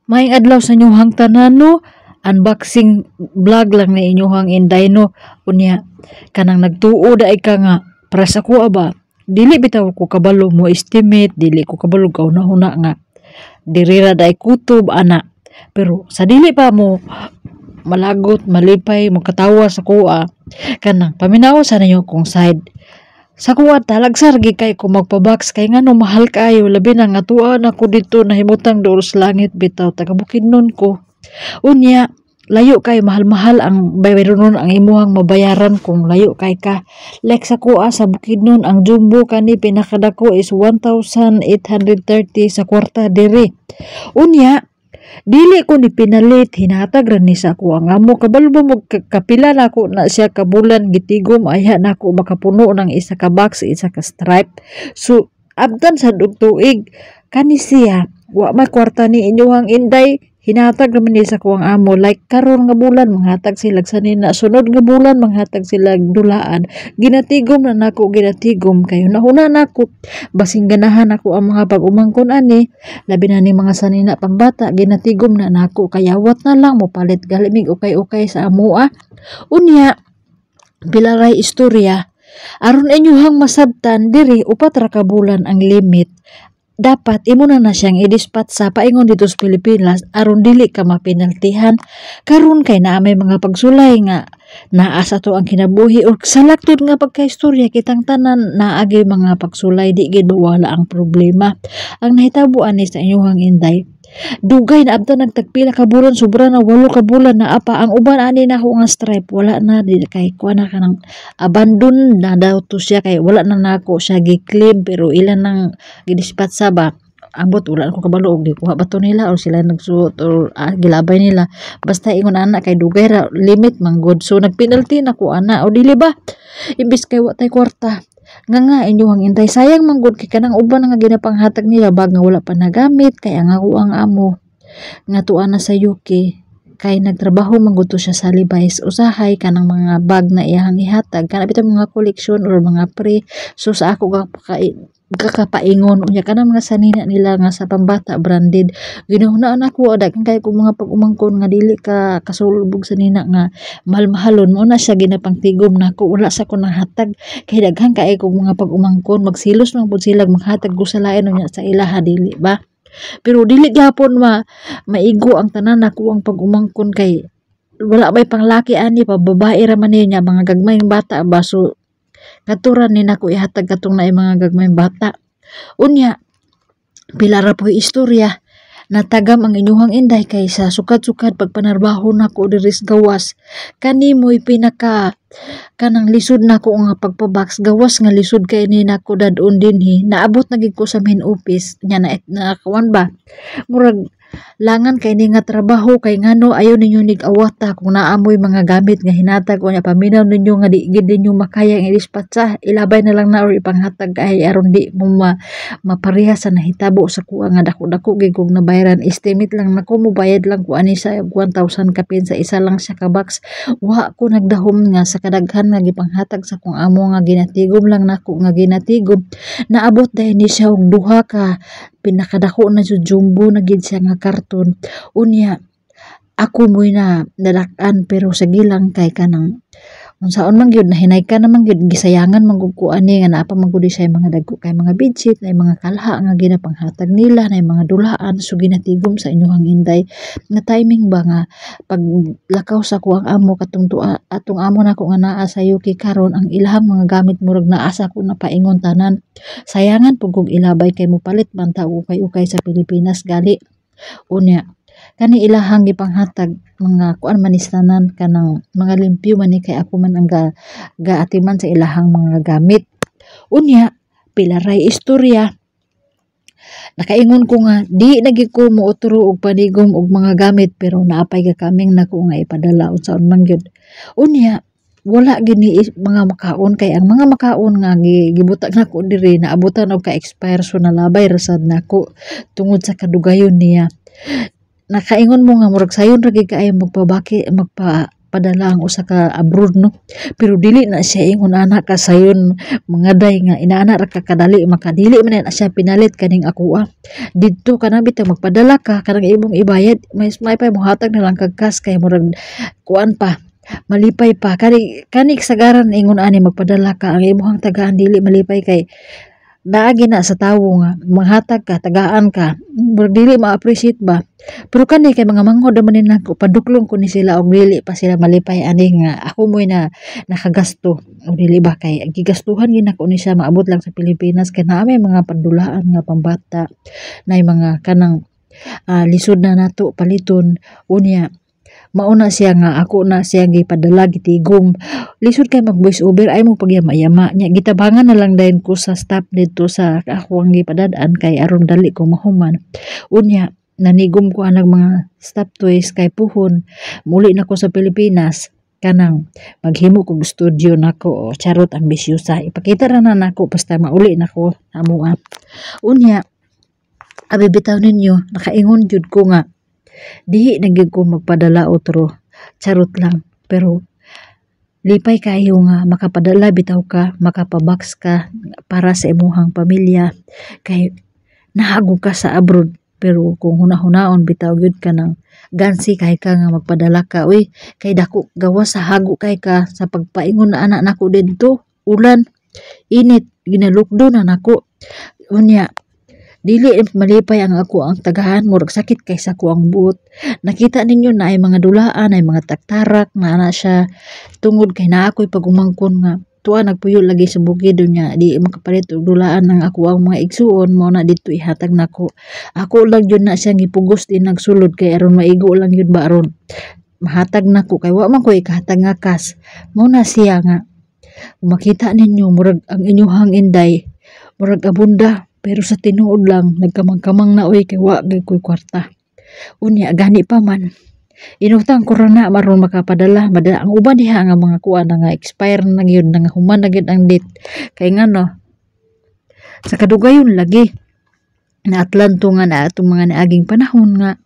Maayong adlaw sa inyong tanan no. Unboxing vlog lang na inyong inday no. Unya kanang nagtuo da ka nga para sa kuha ba. Dili bitaw ko kabalo mo estimate, dili ko kabalo kauna-huna nga diri ra day kutob ana. Pero sa dili pa mo malagot, malipay, makatawa sa kuha, kanang paminaw sa ninyo kung side. Sa kuha talagsar gi kay ko magpabox kay ngano mahal kayo labi na nga tuan ako dito nahimutang dool sa langit bitaw taga Bukidnon ko. Unya layo kay mahal-mahal ang bayron ang imuhang mabayaran kung layo kay ka. Like sa kuha sa Bukidnon ang jumbo kani pinakadako is 1,830 sa kwarta diri. Unya dili ko ni pinalit hinatag ra ni sa ako ang amo kabalo ba mo kapila na ako na siya kabulan gitigom ayha na ako makapuno ng isa ka box isa ka stripe. So abtan sa tuig kani siya wa may kwarta ni inyong inday hinatag naman ni sa kuwang amo like karon nga bulan manghatag sila sa nina sunod nga bulan manghatag sila dulaan ginatigom na nako ginatigom kayo nahuna nako basing ganahan ako ang mga pag-umangkon ani labi na ni mga sanina pambata ginatigom na nako kayawat na lang mo palit galimig ukay-ukay sa amoa. Unya bilaray istorya aron inyong masabtan diri upat ra ka bulan ang limit dapat imo na siyang i-dispatch sa paingon dito sa Pilipinas aron dili ka mapinaltihan karon kay naa may mga pagsulay nga naa sa to ang kinabuhi o salaktod nga pagkaistorya kitang tanan naagi mga pagsulay di gid wala ang problema ang nahitabo ani sa inyong inday dugay na abtan nagtagpila ka bulan sobra na 8 ka bulan na apa ang uban ani na ako nga stripe wala na di kay kuha na kanang abandon na daw to siya kay wala na nako siya gi-claim pero ilan nang gidispatch sa ba ambot wala ko kabalo og gikuha ba to nila or sila nagsuot or gilabay nila basta ingon ana kay dugay ra limit manggod so nagpenalty na ko ana o dili ba imbis kay wa tay kwarta nga inyong intay sayang manggod kay kanang uban nga ginapanghatag nila bag nga wala pa nagamit kay ang ako ang amo nga tuan na sa UK kay nagtrabaho manggod to siya sa Levi's usahay kanang mga bag na iyang ihatag kana bitaw mga collection or mga pre so sa ako kakapaingon unya kanang mga sanina nila nga sa pambata branded ginahunaan ako daghan kay ko mga pag-umangkon nga dili ka kasulubog sa nina nga mahal-mahalon mo na siya ginapangtigom nako wala sa ko nahatag kay daghan kay ko mga pag-umangkon magsilos man pud sila maghatag ko sa lain unya sa ilaha dili ba pero dili gyapon maigo ang tanan nako ang pag-umangkon kay wala may panglaki ani pa babae ra man niya mga gagmayng bata baso katuran ni nako ihatag katong na mga gagmayng bata. Unya pila ra po istorya natagam ang inyong inday kay sa sukad-sukad pagpanarbaho nako diri sa gawas kanimoy pinaka kanang lisod nako nga pagpabox gawas nga lisod kay ni nako dadon dinhi naabot na gid ko sa main office nya na kawan ba murag langan kay ni nga trabaho kay ngano ayo ninyo nig-awata kung naamoy mga gamit nga hinatag o nya paminaw ninyo nga di gid ninyo makaya nga dispatcha ilabay na lang na or ipanghatag kay aron di mo mapareha sa nahitabo sa kuha nga dako-dako gid kog nabayaran estimate lang nako mo bayad lang ko ani sa 1,000 kapin sa isa lang siya ka box wa ko nagdahom nga sa kadaghan nga gipanghatag sa kung amo nga ginatigom lang nako nga ginatigom naabot dahil ni siya og duha ka pinakadako na jumbo na gid siya nga karton unya ako mo'y na nadak-an pero sa gilang kay kanang unsaon man gyud nahinay ka naman gyud gisayangan man ko ani nga naa pa man gud siya mga dagko kay mga bedsheet na mga kalha nga ginapanghatag nila na mga dulaan so ginatigom sa inyong inday nga timing ba nga paglakaw sa kuang amo katong atong amo nako nga naa sa UK karon ang ilahang mga gamit murag naa sa ko na paingon tanan sayangan pug kog ilabay kay mo palit man ta ukay-ukay sa Pilipinas gali unya kani ilahang gipanghatag mga kuan manistanan kanang mga limpyo man ni kay ako man ang gaatiman sa ilahang mga gamit unya pilaray istorya nakaingon ko nga di nagi ko mootro og panigom og mga gamit pero naapay ka kaming nako nga ipadala unsaon man gyud unya wala gini mga makaon kay ang mga makaon nga gibutang nako diri naabutan og ka-expire so nalabay rasad nako tungod sa kadugayon niya nakaingon mo nga murag sayon ra gid kaayo magpabaki magpadala ang usa ka abroad no, pero dili na siya ingon anak ka sayon mga day nga inaana ra ka kadali makadili man na siya pinalit kaning ako didto ka na bitang magpadala ka kanang imong ibayad may pa mohatag na lang kag cash kay murag kuan pa malipay pa kani kasagaran ingon ani magpadala ka ang imong tagaan dili malipay kay naagi na sa tawo nga manghatag ka tagaan ka murag dili ma-appreciate ba pero kani kay mga manghod man ni nako paduklong ko ni sila og dili pa sila malipay ani nga ako mo'y nakagasto og dili ba kay gigastuhan gid nako ni siya maabot lang sa Pilipinas kay naa may mga pandulaan nga pambata nay mga kanang lisod na nato paliton unya mauna siya nga ako na siya gipadala gitigom lisod kay mag voice over ay mo pagyama-yama nya gitabangan na lang dayon ko sa staff dito sa ako ang gipadadaan kay aron dali ko mahuman unya nanigom ko anang mga staff toys kay puhon muli na ko sa Pilipinas kanang maghimo kog studio nako charot ambisyosa ipakita ra na nako basta mauli nako amo unya abi bitaw ninyo nakaingon jud ko nga dihi na gyud ko magpadala otro charot lang pero lipay kayo nga makapadala bitaw ka makapabox ka para sa imuhang pamilya kay nahago ka sa abroad pero kung hunahunahon bitaw gyud ka nang gansi kay ka nga magpadala ka uy kay dako gawas sa hago kay ka sa pagpaingon na anak nako didto ulan init ginalukdo na nako unya dili malipay ang ako ang tagahan murag sakit kaysa ko ang buot nakita ninyo na ay mga dulaan ay mga taktarak na ana siya tungod kay naa ako'y pagumangkon nga tuwa nagpuyo lagi sa bukid niya di makapalit og dulaan ang ako ang mga igsuon mo na dito ihatag nako ako lang jud na siya gipugos din nagsulod kay aron maigo lang jud ba aron mahatag nako kay wa man ko ikahatag nga kas mo na siya nga makita ninyo murag ang inyuhang inday murag abunda pero sa tinuod lang nagkamang-kamang na oy kay wa gyud koy kwarta unya gani pa man inutang ko ra na maron makapadala madala ang uban diha nga mga kuan nga expire na gyud nga human na gyud ang date kay ngano sa kadugayon lagi na atlanto nga na atong mga naaging panahon nga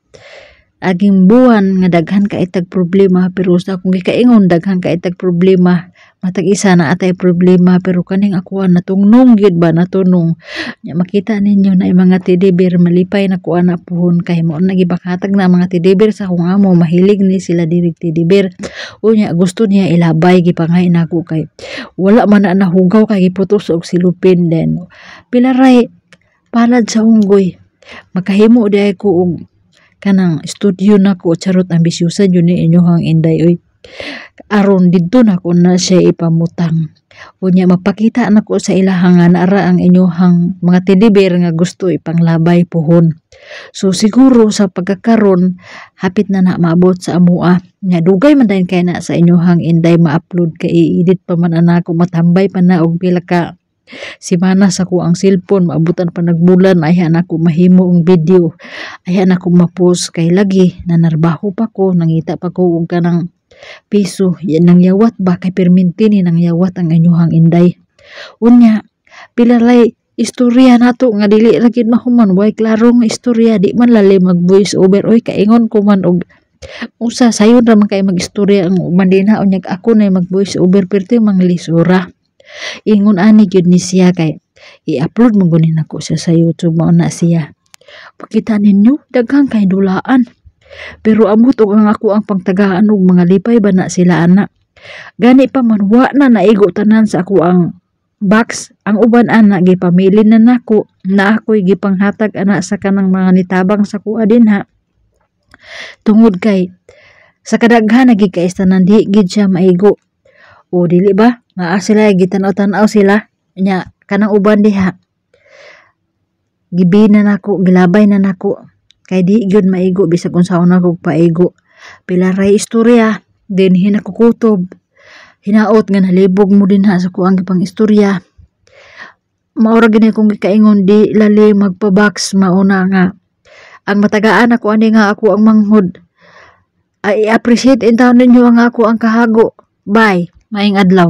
aging buwan nga daghan ka itag problema pero sa akong gikaingon daghan ka itag problema matag isa na atay problema pero kaning ako natungnong gyud ba natunong nya makita ninyo na mga teddy-bear malipay na kuan na puhon kay mo nagibakatag na mga teddy-bear sa akong amo mahilig ni sila diri teddy-bear unya gusto niya ilabay gipangay nako kay wala man na nahugaw kay giputos og silupin den pilaray palad sa unggoy makahimo di ko og kanang studio nako charot ambisyosa jud ni inyohang inday oy aron didto nako na siya ipamutang unya mapakita nako sa ilahang nga naara ang inyohang mga teddy-bear nga gusto ipanglabay puhon so siguro sa pagkakaron hapit na maabot sa amua nya dugay man dayon kay na sa inyohang inday ma-upload kay i-edit pa man anako matambay pa na og pila ka simana sa ko ang cellphone maabutan pa nagbulan ay anako mahimo ang video ay anako ma-post kay lagi nanarbaho pa ko nangita pa ko og kanang piso yan nang yawat ba kay perminti ni nang yawat ang inyuhang inday unya pilalay istorya nato nga dili ra gid mahuman way klaro nga istorya di man lali mag voice over oy kaingon ko man og usa sayon ra man kay magistorya ang mandina unya ako na mag voice over perti manglisura ingon ani gyud ni siya kay i-upload mo gunin ako siya sa YouTube mao na siya pakita ninyo daghang kay dulaan pero amot og ang ako ang pangtagaan og mga lipay ba na sila ana gani pa man wa na naigo tanan sa ako ang box ang uban ana gipamili na nako na ako'y gipanghatag ana sa kanang mga nitabang sa kuha dinha tungod kay sa kadaghan nagikaistanan di gid siya maigo o dili ba naa sila gitanaw-tanaw sila nya kanang uban diha gibinan nako gilabay na nako kay di gyud maigo bisag unsaon ako paigo pilaray istorya din hinakukutob hinaot nga nalibog mo dinha sa kuang gipang istorya maura gini kung gikaingon di lali magpa-box mauna nga ang matagaan ako ani nga ako ang manghod ay appreciate in taon ninyo ang ako ang kahago bye maing adlaw.